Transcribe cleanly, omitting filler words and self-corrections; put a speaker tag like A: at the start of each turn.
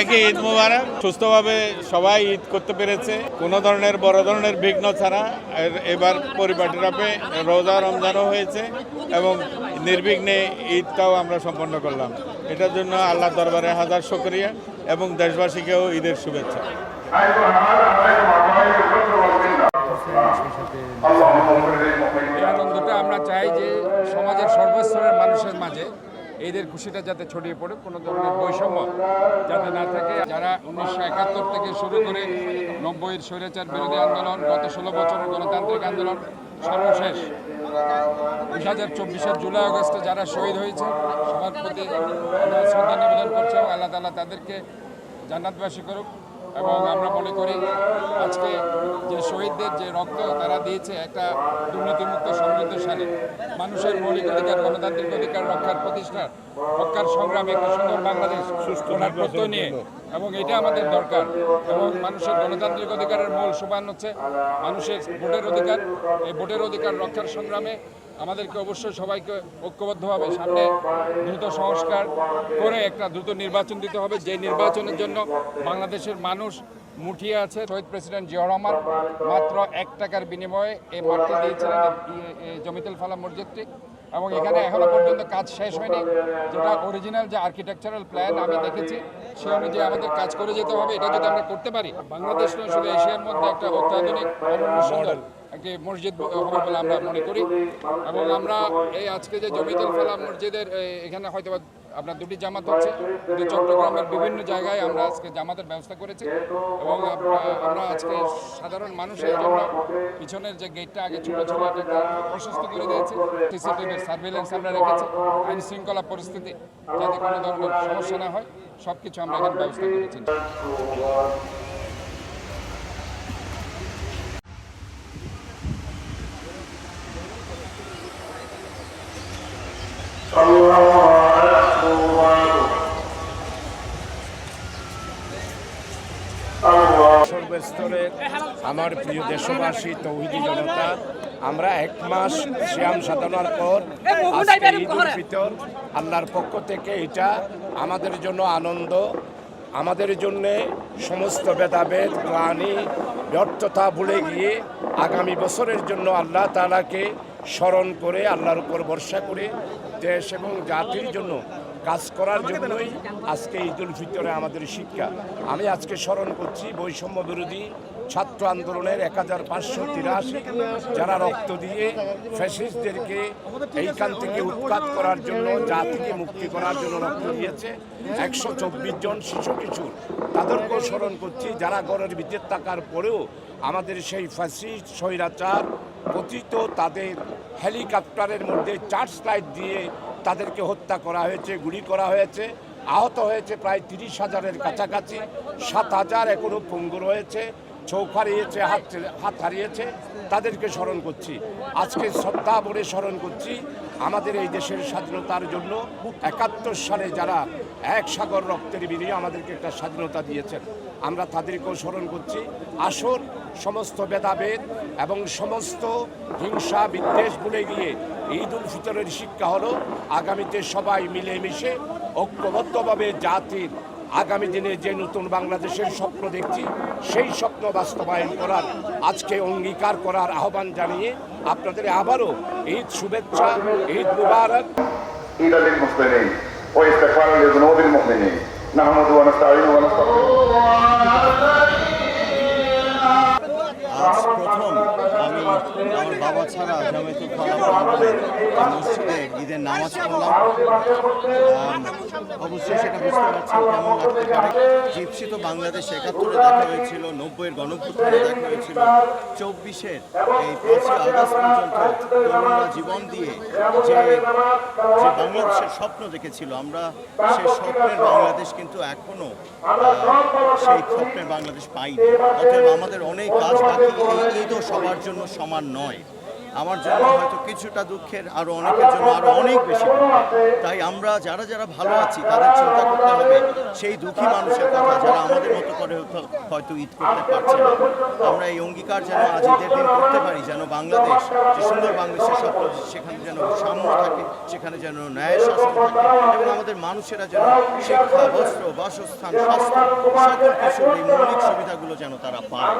A: সবাইকে ঈদ মোবারক। সুস্থভাবে সবাই ঈদ করতে পেরেছে, কোনো ধরনের বড় ধরনের বিঘ্ন ছাড়া। এবার পরিপাটিভাবে রোজা রমজানও হয়েছে এবং নির্বিঘ্নে ঈদটাও আমরা সম্পন্ন করলাম। এটার জন্য আল্লাহর দরবারে হাজার শুকরিয়া এবং দেশবাসীকেও ঈদের শুভেচ্ছা।
B: এই আনন্দটা আমরা চাই যে সমাজের সর্বস্তরের মানুষের মাঝে ঈদের খুশিটা যাতে ছড়িয়ে পড়ে, কোনো ধরনের বৈষম্য যাতে না থাকে। যারা 1971 থেকে শুরু করে 90-এর স্বৈরাচার বিরোধী আন্দোলন, গত 16 বছরের গণতান্ত্রিক আন্দোলন, সর্বশেষ 2024-এর জুলাই আগস্টে যারা শহীদ হয়েছে, সবার প্রতি আমরা শ্রদ্ধা নিবেদন করছি এবং আল্লাহ তাআলা তাদেরকে জান্নাতবাসী করুক। এবং আমরা মনে করি আজকে যে শহীদদের যে রক্ত তারা দিয়েছে একটা দুর্নীতিমুক্ত সমৃদ্ধশালী মানুষের মৌলিক অধিকার, গণতান্ত্রিক অধিকার রক্ষার সংগ্রামে একটা সুন্দর বাংলাদেশ সুষ্ঠুর প্রত্যয় নিয়ে, এবং এটা আমাদের দরকার। এবং মানুষের গণতান্ত্রিক অধিকারের মূল সোপান হচ্ছে মানুষের ভোটের অধিকার। এই ভোটের অধিকার রক্ষার সংগ্রামে আমাদেরকে অবশ্যই সবাইকে ঐক্যবদ্ধভাবে সামনে দ্রুত সংস্কার করে একটা দ্রুত নির্বাচন দিতে হবে, যে নির্বাচনের জন্য বাংলাদেশের মানুষ মুঠিয়ে আছে। শহীদ প্রেসিডেন্ট জিয়াউর রহমান মাত্র 1 টাকার বিনিময়ে এই মাঠটি দিয়েছিলেন, জমিতুল ফালাহ মসজিদটি, এবং এখানে এখনো পর্যন্ত কাজ শেষ হয়নি। যেটা অরিজিনাল যে আর্কিটেকচারাল প্ল্যান আমি দেখেছি, সে অনুযায়ী আমাদের কাজ করে যেতে হবে। এটা যদি আমরা করতে পারি, বাংলাদেশ নয় শুধু এশিয়ার মধ্যে একটা অত্যাধুনিক অনন্য সুন্দর একটি মসজিদ হবে বলে আমরা মনে করি। এবং আমরা এই আজকে যে জমিতুল ফালাহ মসজিদের এখানে হয়তো আপনার 2টি জামাত হচ্ছে, কিন্তু চট্টগ্রামের বিভিন্ন জায়গায় আমরা আজকে জামাতের ব্যবস্থা করেছি। এবং আমরা আজকে সাধারণ মানুষের জন্য পিছনের যে গেটটা আগে ছোট ছিল এটাকে প্রশস্ত করে দিয়েছি। সিসিটিভির সার্ভেলেন্স আমরা রেখেছি, আইন শৃঙ্খলা পরিস্থিতি যাতে কোনো ধরনের সমস্যা না হয়, সব কিছু আমরা এখানে ব্যবস্থা করেছি।
C: সর্বস্তরের আমার প্রিয় দেশবাসী, তৌহিদি জনতা, আমরা 1 মাস সিয়াম সাধনার পর আজকে ঈদ উল ফিতর, আল্লাহর পক্ষ থেকে এটা আমাদের জন্য আনন্দ, আমাদের জন্যে সমস্ত ভেদাভেদ, গ্লানি, ব্যর্থতা ভুলে গিয়ে আগামী বছরের জন্য আল্লাহ তাআলাকে স্মরণ করে, আল্লাহর উপর ভরসা করে দেশ এবং জাতির জন্য কাজ করার জন্যই আজকে ঈদ উল ফিতরে আমাদের শিক্ষা। আমি আজকে স্মরণ করছি বৈষম্য বিরোধী ছাত্র আন্দোলনের 1583 যারা রক্ত দিয়ে ফ্যাসিস্টদেরকে এইখান থেকে উৎখাত করার জন্য, জাতিকে মুক্তি করার জন্য রক্ত দিয়েছে। 124 জন শিশু কিশোর, তাদেরকেও স্মরণ করছি, যারা ঘরের ভিতরে থাকার পরেও আমাদের সেই ফ্যাসিস্ট স্বৈরাচার পতিত তাদের হেলিকপ্টারের মধ্যে চার্জ লাইট দিয়ে তাদেরকে হত্যা করা হয়েছে, গুলি করা হয়েছে, আহত হয়েছে প্রায় 30,000-এর কাছাকাছি, 7,000 এখনও পঙ্গু রয়েছে, চোখ হারিয়েছে, হাত হারিয়েছে, তাদেরকে স্মরণ করছি। আজকে শ্রদ্ধা ভরে স্মরণ করছি আমাদের এই দেশের স্বাধীনতার জন্য 71 সালে যারা এক সাগর রক্তের বিনিময়ে আমাদেরকে একটা স্বাধীনতা দিয়েছেন, আমরা তাদেরকেও স্মরণ করছি। আসুন সমস্ত ভেদাভেদ এবং সমস্ত হিংসা বিদ্বেষ ভুলে গিয়ে ঈদ উল ফিতরের শিক্ষা হলো আগামীতে সবাই মিলেমিশে ঐক্যবদ্ধভাবে জাতির আগামী দিনে যে নতুন বাংলাদেশের স্বপ্ন দেখছি, সেই স্বপ্ন বাস্তবায়ন করার আজকে অঙ্গীকার করার আহ্বান জানিয়ে আপনাদের আবারও ঈদ শুভেচ্ছা, ঈদ মুবারক।
D: ঈদ আল মুসলিমিন ওয়া ইস্তিগফারু লিযুনুবিল মুমিনিন নাহমাদু ওয়া নাস্তাঈনু ওয়া
E: আজ প্রথম আমি আমার বাবা ছাড়া জামায়াতুল ফালাহ মসজিদে ঈদের নামাজ পড়লাম। অবশ্যই সেটা বুঝতে পারছি কেমন লাগতে পারে। জিপসি তো বাংলাদেশ 71-এ দেখা হয়েছিল, 90-এর গণঅভ্যুত্থানে দেখা হয়েছিল, 24-এর এই 5ই আগস্ট পর্যন্ত তরুণরা জীবন দিয়ে যে বাংলাদেশের স্বপ্ন দেখেছিল, আমরা সেই স্বপ্নের বাংলাদেশ কিন্তু এখনও সেই স্বপ্নের বাংলাদেশ পাইনি। অতএব আমাদের অনেক কাজ বাকি। এই ঈদও সবার জন্য সমান নয়। আমার জন্য হয়তো কিছুটা দুঃখের, আরও অনেকের জন্য আরও অনেক বেশি দুঃখের। তাই আমরা যারা যারা ভালো আছি তাদের চিন্তা করতে হবে সেই দুঃখী মানুষের কথা যারা আমাদের মতো করে হয়তো ঈদ করতে পারছে না। আমরা এই অঙ্গীকার যেন আজ ঈদের দিন করতে পারি, যেন বাংলাদেশ যে সুন্দর বাংলাদেশের স্বপ্ন, সেখানে যেন সাম্য থাকে, সেখানে যেন ন্যায় শাসন থাকে এবং আমাদের মানুষেরা যেন শিক্ষা, বস্ত্র, বাসস্থান, স্বাস্থ্য সকল কিছুর এই মৌলিক সুবিধাগুলো যেন তারা পায়।